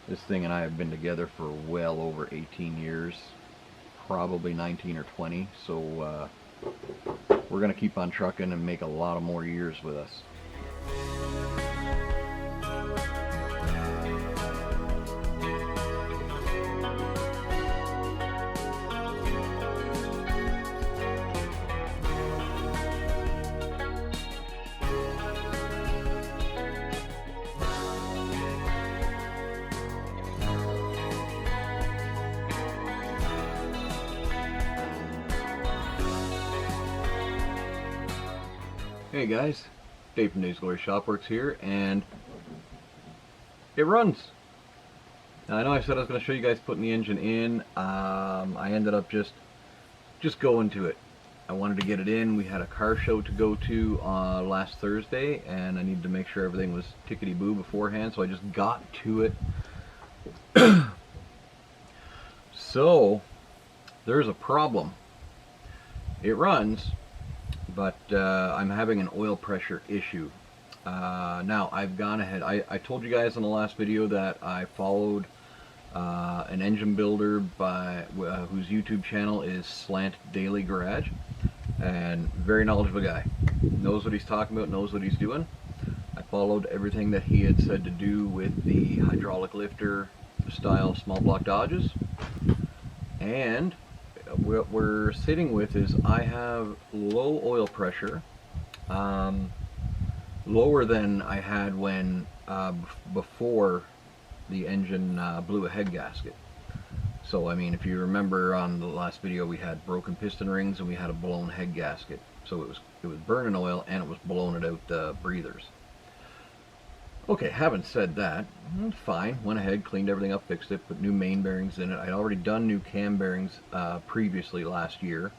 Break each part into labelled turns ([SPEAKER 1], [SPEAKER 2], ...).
[SPEAKER 1] This thing and I have been together for well over 18 years, probably 19 or 20, so we're going to keep on trucking and make a lot of more years with us. Hey guys, Dave from Dave's Glory Shopworks here, and it runs. Now, I know I said I was going to show you guys putting the engine in. I ended up just going to it. I wanted to get it in. We had a car show to go to last Thursday, and I needed to make sure everything was tickety-boo beforehand, so I just got to it. So, there's a problem. It runs, but I'm having an oil pressure issue. Now, I've gone ahead. I told you guys in the last video that I followed an engine builder whose YouTube channel is Slant Daily Garage, and very knowledgeable guy. Knows what he's talking about, knows what he's doing. I followed everything that he had said to do with the hydraulic lifter style small block Dodges, and what we're sitting with is I have low oil pressure, lower than I had when before the engine blew a head gasket. So I mean, if you remember on the last video, we had broken piston rings and we had a blown head gasket. So it was burning oil and it was blowing it out the breathers. Okay, having said that, fine. Went ahead, cleaned everything up, fixed it, put new main bearings in it. I'd already done new cam bearings previously last year.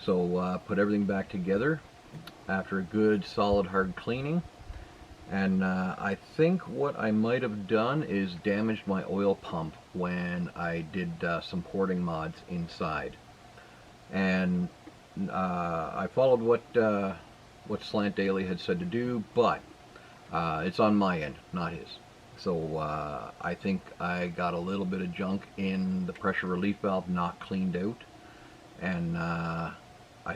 [SPEAKER 1] So put everything back together after a good solid hard cleaning. And I think what I might have done is damaged my oil pump when I did some porting mods inside. And I followed what Slant Daily had said to do, but it's on my end, not his. So I think I got a little bit of junk in the pressure relief valve not cleaned out, and I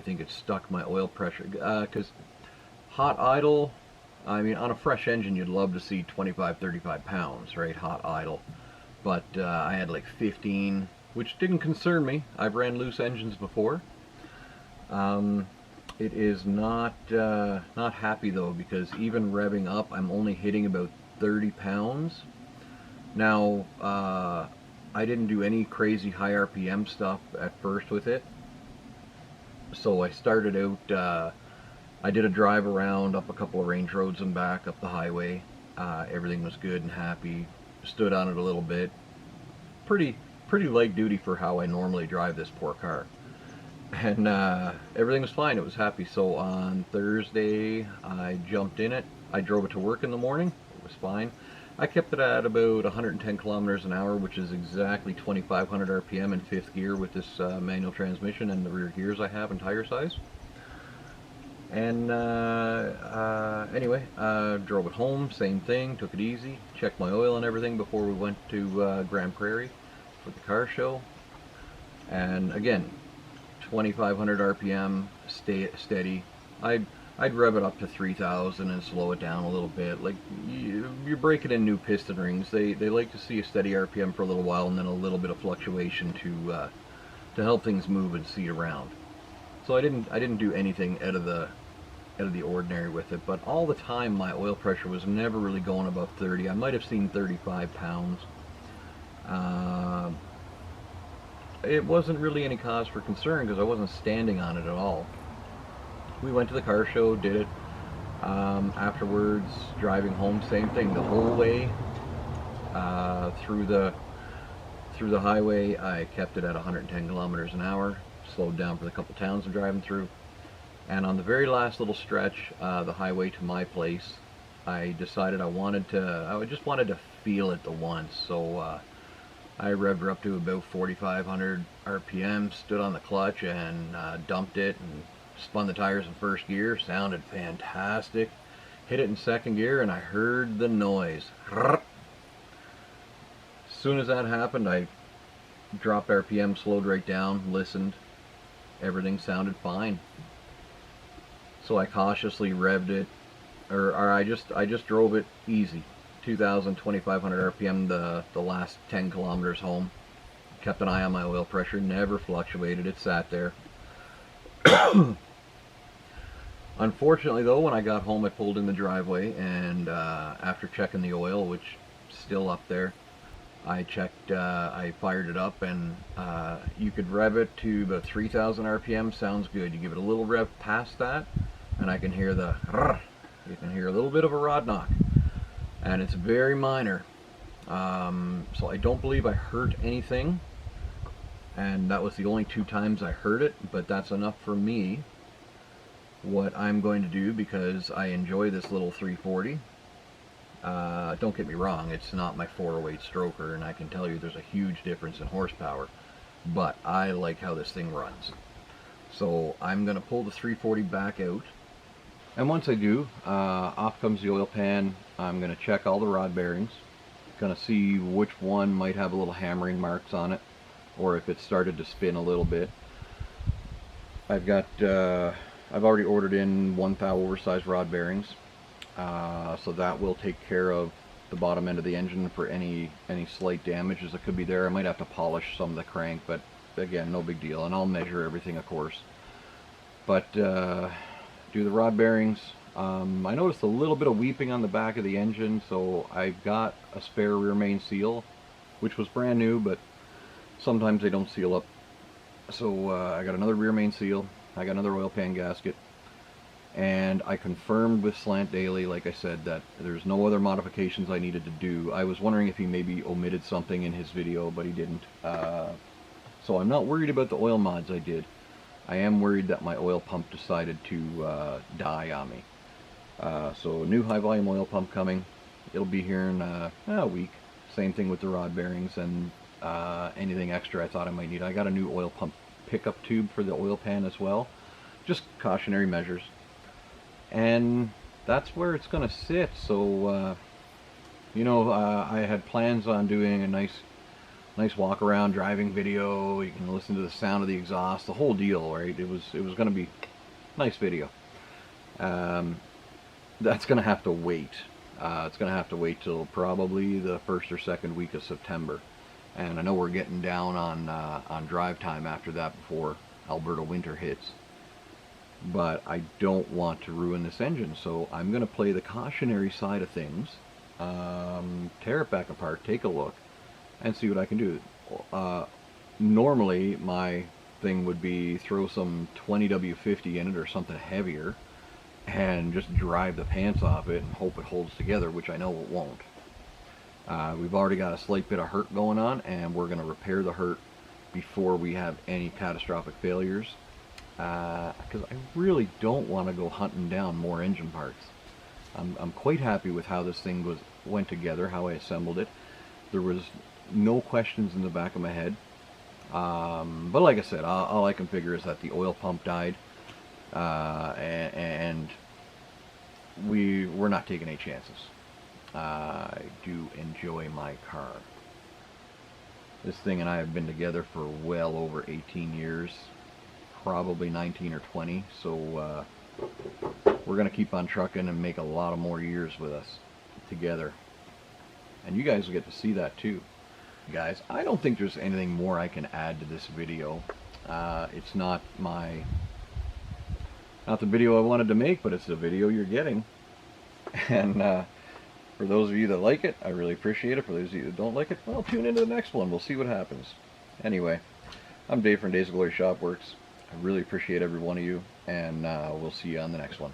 [SPEAKER 1] think it stuck my oil pressure, because hot idle, I mean, on a fresh engine you'd love to see 25, 35 pounds, right, hot idle, but I had like 15, which didn't concern me. I've ran loose engines before. It is not happy though, because even revving up, I'm only hitting about 30 pounds. Now, I didn't do any crazy high RPM stuff at first with it. So I started out, I did a drive around up a couple of range roads and back up the highway. Everything was good and happy. Stood on it a little bit. Pretty light duty for how I normally drive this poor car. And everything was fine. It was happy. So on Thursday, I jumped in it. I drove it to work in the morning. It was fine. I kept it at about 110 kilometers an hour, which is exactly 2,500 RPM in fifth gear with this manual transmission and the rear gears I have and tire size. And anyway, drove it home. Same thing. Took it easy. Checked my oil and everything before we went to Grand Prairie for the car show. And again, 2,500 RPM, steady. I'd rev it up to 3,000 and slow it down a little bit. Like you're breaking in new piston rings. They like to see a steady RPM for a little while and then a little bit of fluctuation to help things move and see around. So I didn't do anything out of the ordinary with it. But all the time my oil pressure was never really going above 30. I might have seen 35 pounds. It wasn't really any cause for concern because I wasn't standing on it at all. We went to the car show, did it. Afterwards, driving home, same thing. The whole way through the highway, I kept it at 110 kilometers an hour. Slowed down for the couple towns I'm driving through. And on the very last little stretch, the highway to my place, I decided I just wanted to feel it the once. So I revved her up to about 4,500 RPM, stood on the clutch and dumped it and spun the tires in first gear. Sounded fantastic. Hit it in second gear and I heard the noise. soon as that happened, I dropped RPM, slowed right down, listened. Everything sounded fine. So I cautiously revved it, or I just drove it easy, 2,000, 2,500 RPM the last 10 kilometers home. Kept an eye on my oil pressure, never fluctuated, it sat there. Unfortunately though, when I got home I pulled in the driveway, and after checking the oil, which is still up there, I fired it up, and you could rev it to about 3,000 RPM, sounds good. You give it a little rev past that, and I can hear you can hear a little bit of a rod knock, and it's very minor. So I don't believe I hurt anything, and that was the only 2 times I heard it, but that's enough for me. What I'm going to do, because I enjoy this little 340, don't get me wrong, it's not my 408 stroker, and I can tell you there's a huge difference in horsepower, but I like how this thing runs. So I'm going to pull the 340 back out, and once I do, off comes the oil pan. I'm going to check all the rod bearings, going to see which one might have a little hammering marks on it, or if it started to spin a little bit. I've already ordered in 1 thou oversized rod bearings, so that will take care of the bottom end of the engine for any slight damages that could be there. I might have to polish some of the crank, but again, no big deal, and I'll measure everything, of course. But do the rod bearings. I noticed a little bit of weeping on the back of the engine, so I've got a spare rear main seal, which was brand new, but sometimes they don't seal up. So I got another rear main seal, I got another oil pan gasket, and I confirmed with Slant Daily, like I said, that there's no other modifications I needed to do. I was wondering if he maybe omitted something in his video, but he didn't. So I'm not worried about the oil mods I did. I am worried that my oil pump decided to die on me. So new high volume oil pump coming. It'll be here in a week. Same thing with the rod bearings and anything extra I thought I might need. I got a new oil pump pickup tube for the oil pan as well. Just cautionary measures. And that's where it's going to sit. So, you know, I had plans on doing a nice walk around driving video. You can listen to the sound of the exhaust, the whole deal, right? It was going to be a nice video. That's going to have to wait. It's going to have to wait till probably the 1st or 2nd week of September. And I know we're getting down on drive time after that before Alberta winter hits. But I don't want to ruin this engine, so I'm going to play the cautionary side of things, tear it back apart, take a look, and see what I can do. Normally, my thing would be throw some 20W50 in it or something heavier, and just drive the pants off it and hope it holds together, which I know it won't. We've already got a slight bit of hurt going on, and we're going to repair the hurt before we have any catastrophic failures, because I really don't want to go hunting down more engine parts. I'm quite happy with how this thing went together, how I assembled it. There was no questions in the back of my head, but like I said, all I can figure is that the oil pump died, and we're not taking any chances. I do enjoy my car. This thing and I have been together for well over 18 years, probably 19 or 20, so we're going to keep on trucking and make a lot of more years with us together. And you guys will get to see that too. Guys, I don't think there's anything more I can add to this video. It's not the video I wanted to make, but it's the video you're getting. And for those of you that like it, I really appreciate it. For those of you that don't like it, well, tune into the next one. We'll see what happens. Anyway, I'm Dave from Days of Glory Shop Works. I really appreciate every one of you, and we'll see you on the next one.